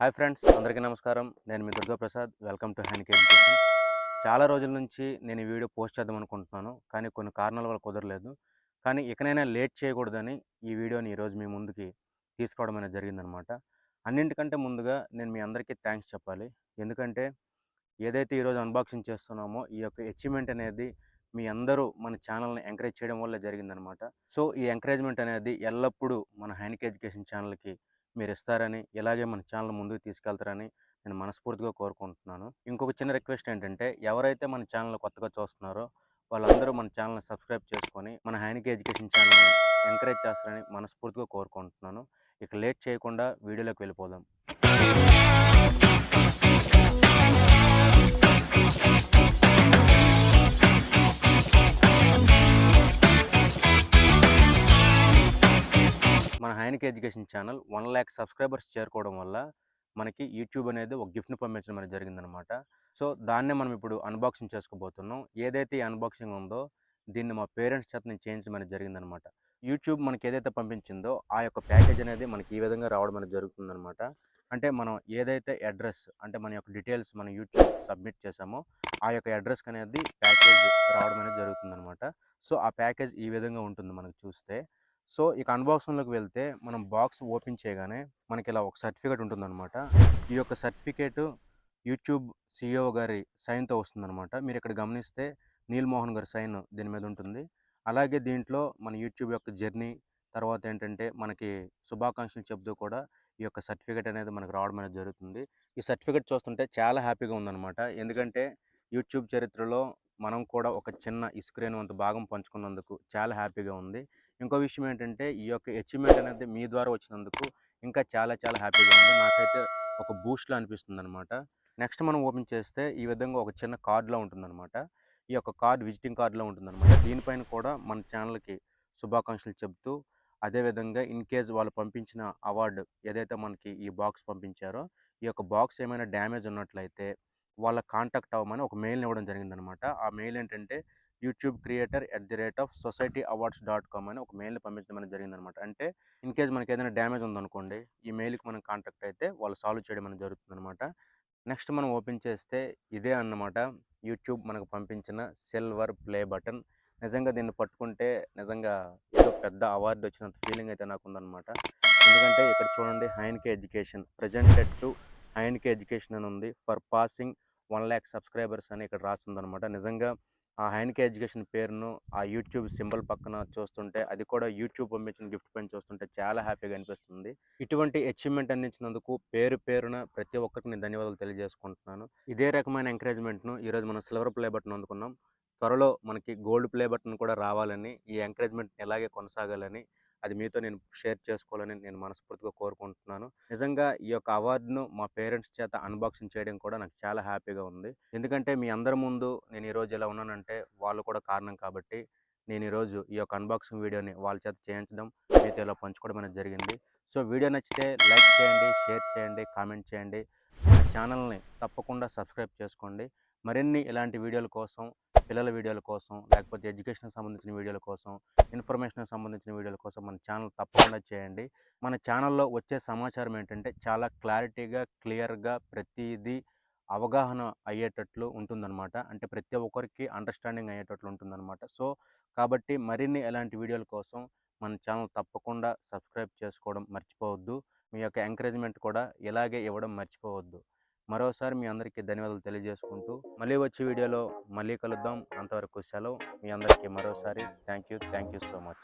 Hi friends, అందరికీ నమస్కారం. నేను మీ Durga Prasad. Welcome to hand education. చాలా రోజుల నుంచి నేను ఈ వీడియో పోస్ట్ చేద్దాం అనుకుంటున్నాను, కానీ కొన్ని కారణాల వల్ల కుదరలేదు. కానీ ఇకనైనా లేట్ చేయకూడదని ఈ వీడియోని ఈరోజు మీ ముందుకి తీసుకురావడం అనేది జరిగిందనమాట. అన్నింటికంటే ముందుగా నేను మీ అందరికీ థ్యాంక్స్ చెప్పాలి. ఎందుకంటే ఏదైతే ఈరోజు అన్బాక్సింగ్ చేస్తున్నామో ఈ యొక్క అచీవ్మెంట్ అనేది మీ అందరూ మన ఛానల్ని ఎంకరేజ్ చేయడం వల్ల జరిగిందనమాట. సో ఈ ఎంకరేజ్మెంట్ అనేది ఎల్లప్పుడూ మన హ్యాండ్ ఎడ్యుకేషన్ ఛానల్కి మీరు ఇస్తారని, ఇలాగే మన ఛానల్ ముందుకు తీసుకెళ్తారని నేను మనస్ఫూర్తిగా కోరుకుంటున్నాను. ఇంకొక చిన్న రిక్వెస్ట్ ఏంటంటే, ఎవరైతే మన ఛానల్ కొత్తగా చూస్తున్నారో వాళ్ళందరూ మన ఛానల్ని సబ్స్క్రైబ్ చేసుకొని మన హ్యాండ్ ఎడ్యుకేషన్ ఛానల్ని ఎంకరేజ్ చేస్తారని మనస్ఫూర్తిగా కోరుకుంటున్నాను. ఇక లేట్ చేయకుండా వీడియోలోకి వెళ్ళిపోదాం. మన హ్యాండ్ ఎడ్యుకేషన్ ఛానల్ 1,00,000 సబ్స్క్రైబర్స్ చేరుకోవడం వల్ల మనకి యూట్యూబ్ అనేది ఒక గిఫ్ట్ని పంపించడం అనేది జరిగిందనమాట. సో దాన్నే మనం ఇప్పుడు అన్బాక్సింగ్ చేసుకోబోతున్నాం. ఏదైతే ఈ అన్బాక్సింగ్ ఉందో దీన్ని మా పేరెంట్స్ చేత నేను చేయించడం అనేది జరిగిందనమాట. యూట్యూబ్ మనకి ఏదైతే పంపించిందో ఆ యొక్క ప్యాకేజ్ అనేది మనకి ఈ విధంగా రావడం అనేది జరుగుతుందనమాట. అంటే మనం ఏదైతే అడ్రస్, అంటే మన యొక్క డీటెయిల్స్ మన యూట్యూబ్ సబ్మిట్ చేసామో ఆ యొక్క అడ్రస్కి అనేది ప్యాకేజ్ రావడం అనేది జరుగుతుందనమాట. సో ఆ ప్యాకేజ్ ఈ విధంగా ఉంటుంది మనకు చూస్తే. సో ఇక అన్బాక్సింగ్లోకి వెళ్తే మనం బాక్స్ ఓపెన్ చేయగానే మనకి ఇలా ఒక సర్టిఫికేట్ ఉంటుందన్నమాట. ఈ యొక్క సర్టిఫికేట్ యూట్యూబ్ CEO గారి సైన్తో వస్తుందన్నమాట. మీరు ఇక్కడ గమనిస్తే నీల్ మోహన్ గారి సైన్ దీని మీద ఉంటుంది. అలాగే దీంట్లో మన యూట్యూబ్ యొక్క జర్నీ, తర్వాత ఏంటంటే మనకి శుభాకాంక్షలు చెప్తూ కూడా ఈ యొక్క సర్టిఫికేట్ అనేది మనకు రావడం అనేది జరుగుతుంది. ఈ సర్టిఫికేట్ చూస్తుంటే చాలా హ్యాపీగా ఉందన్నమాట. ఎందుకంటే యూట్యూబ్ చరిత్రలో మనం కూడా ఒక చిన్న ఇసుకరేణువంత భాగం పంచుకున్నందుకు చాలా హ్యాపీగా ఉంది. ఇంకో విషయం ఏంటంటే ఈ యొక్క అచీవ్మెంట్ అనేది మీ ద్వారా వచ్చినందుకు ఇంకా చాలా చాలా హ్యాపీగా ఉంది. నాకైతే ఒక బూస్ట్లా అనిపిస్తుంది అనమాట. నెక్స్ట్ మనం ఓపెన్ చేస్తే ఈ విధంగా ఒక చిన్న కార్డులా ఉంటుందన్నమాట. ఈ యొక్క కార్డ్ విజిటింగ్ కార్డులా ఉంటుందన్నమాట. దీనిపైన కూడా మన ఛానల్కి శుభాకాంక్షలు చెప్తూ, అదేవిధంగా ఇన్ కేస్ వాళ్ళు పంపించిన అవార్డు ఏదైతే మనకి ఈ బాక్స్ పంపించారో ఈ యొక్క బాక్స్ ఏమైనా డ్యామేజ్ ఉన్నట్లయితే వాళ్ళ కాంటాక్ట్ అవ్వమని ఒక మెయిల్ని ఇవ్వడం జరిగిందనమాట. ఆ మెయిల్ ఏంటంటే youtubecreator@societyawards.com అని ఒక మెయిల్ని పంపించడం అనేది జరిగిందనమాట. అంటే ఇన్ కేస్ మనకి ఏదైనా డ్యామేజ్ ఉందనుకోండి, ఈ మెయిల్కి మనం కాంటాక్ట్ అయితే వాళ్ళు సాల్వ్ చేయడం అనేది జరుగుతుందనమాట. నెక్స్ట్ మనం ఓపెన్ చేస్తే ఇదే అన్నమాట యూట్యూబ్ మనకు పంపించిన సిల్వర్ ప్లే బటన్. నిజంగా దీన్ని పట్టుకుంటే నిజంగా ఏదో పెద్ద అవార్డు వచ్చినంత ఫీలింగ్ అయితే నాకు ఉందన్నమాట. ఎందుకంటే ఇక్కడ చూడండి, hand education presented to hand education అని ఉంది. ఫర్ పాసింగ్ 1,00,000 సబ్స్క్రైబర్స్ అని ఇక్కడ రాస్తుందన్నమాట. నిజంగా ఆ హ్యాండ్ ఎడ్యుకేషన్ పేరును ఆ యూట్యూబ్ సింబల్ పక్కన చూస్తుంటే, అది కూడా యూట్యూబ్ పంపించిన గిఫ్ట్ పైన చూస్తుంటే చాలా హ్యాపీగా అనిపిస్తుంది. ఇటువంటి అచీవ్మెంట్ అందించినందుకు పేరు పేరున ప్రతి ఒక్కరికి నేను ధన్యవాదాలు తెలియజేసుకుంటున్నాను. ఇదే రకమైన ఎంకరేజ్మెంట్ను ఈరోజు మనం సిల్వర్ ప్లే బటన్ అందుకున్నాం. త్వరలో మనకి గోల్డ్ ప్లే బటన్ కూడా రావాలని, ఈ ఎంకరేజ్మెంట్ ఎలాగే కొనసాగాలని, అది మీతో నేను షేర్ చేసుకోవాలని నేను మనస్ఫూర్తిగా కోరుకుంటున్నాను. నిజంగా ఈ యొక్క అవార్డును మా పేరెంట్స్ చేత అన్బాక్సింగ్ చేయడం కూడా నాకు చాలా హ్యాపీగా ఉంది. ఎందుకంటే మీ అందరి ముందు నేను ఈరోజు ఇలా ఉన్నానంటే వాళ్ళు కూడా కారణం కాబట్టి నేను ఈరోజు ఈ యొక్క అన్బాక్సింగ్ వీడియోని వాళ్ళ చేత చేయించడం, మీతో ఇలా పంచుకోవడం అనేది జరిగింది. సో వీడియో నచ్చితే లైక్ చేయండి, షేర్ చేయండి, కామెంట్ చేయండి. మన ఛానల్ని తప్పకుండా సబ్స్క్రైబ్ చేసుకోండి. మరిన్ని ఇలాంటి వీడియోల కోసం, పిల్లల వీడియోల కోసం, లేకపోతే ఎడ్యుకేషన్కి సంబంధించిన వీడియోల కోసం, ఇన్ఫర్మేషన్కి సంబంధించిన వీడియోల కోసం మన ఛానల్ తప్పకుండా చేయండి. మన ఛానల్లో వచ్చే సమాచారం ఏంటంటే చాలా క్లారిటీగా, క్లియర్గా ప్రతిదీ అవగాహన అయ్యేటట్లు ఉంటుందన్నమాట. అంటే ప్రతి ఒక్కరికి అండర్స్టాండింగ్ అయ్యేటట్లు ఉంటుందన్నమాట. సో కాబట్టి మరిన్ని ఇలాంటి వీడియోల కోసం మన ఛానల్ తప్పకుండా సబ్స్క్రైబ్ చేసుకోవడం మర్చిపోవద్దు. మీ యొక్క ఎంకరేజ్మెంట్ కూడా ఇలాగే ఇవ్వడం మర్చిపోవద్దు. మరోసారి మీ అందరికీ ధన్యవాదాలు తెలియజేసుకుంటూ మళ్ళీ వచ్చే వీడియోలో మళ్ళీ కలుద్దాం. అంతవరకు సెలవు. మీ అందరికీ మరోసారి థ్యాంక్ యూ సో మచ్.